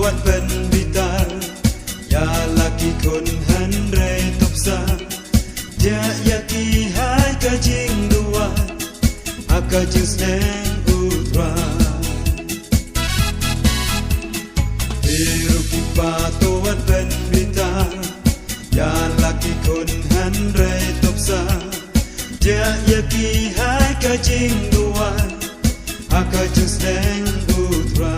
tuat penbitar ya laki kun handre topsa dia yaki hai kajing dua akajing sneng utra biru kipa tuat penbitar ya laki kun handre topsa dia yaki hai kajing dua akajing sneng utra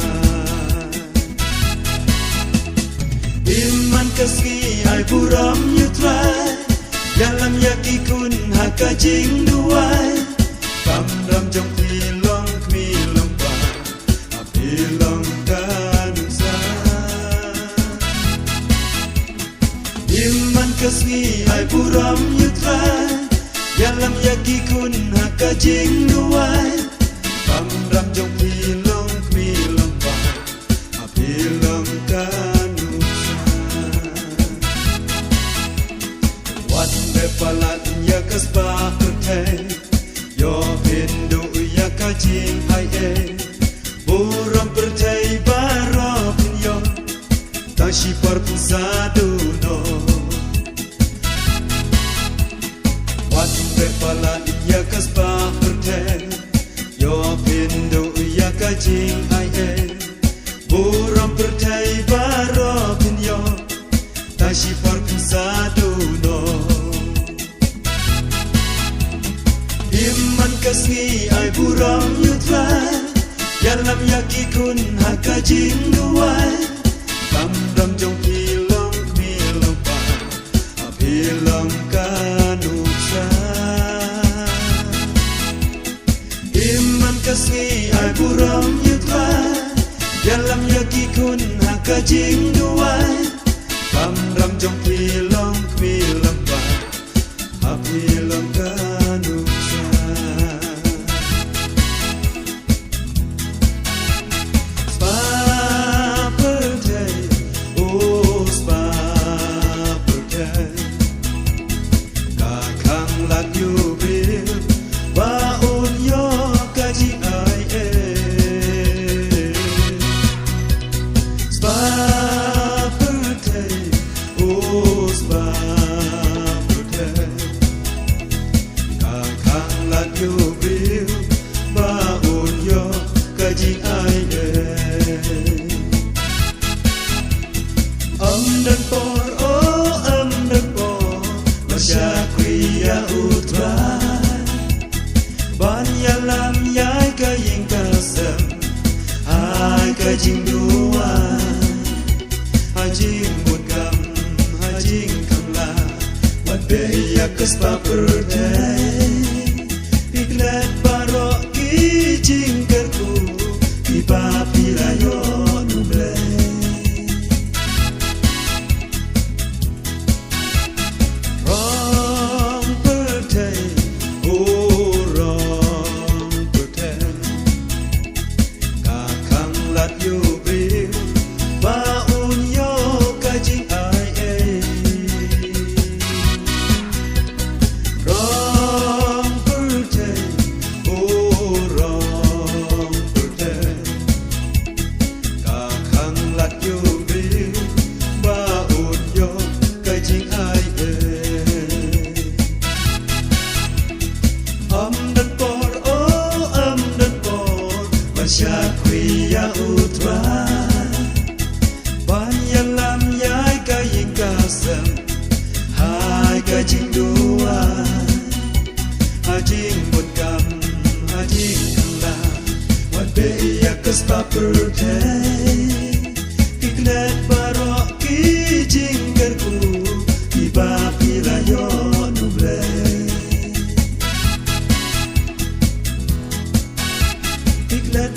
Iman kasih ai buram yutra dalam yaki kun hakajing duai kamram jong pilong kmilong pa apilong kanusa Iman kasih ai buram yutra dalam yaki kun hakajing duai kamram jong pilong kmilong pa apilong kanusa Palat ya kaspa kete yo hindu ya kajing ai buram percay baro pinyo tashi parpusado no wat be palat ya kaspa kete yo hindu ya kajing ai buram percay baro pinyo tashi parpusado no Iman kasih ai buram yutra dalam yaki kun hakajing duai kamram jong pilong kmilong pa apilong kanusa Iman kasih ai buram yutra dalam yaki kun hakajing duai kamram jong pilong kmilong pa apilong kanusa Banyalam yai kaying kasem hai kajing dua hajing mudgam hajing kamla wat beya kespa perdai iklat barok kijing kerku kipa pilayo nuble Syakriya utra Banyalam yai kaying kasem hai kajing dua hajing mudgam hajing kamla wat beya kespa perdai iklat barok kijing kerku tiba pilayo nuble Let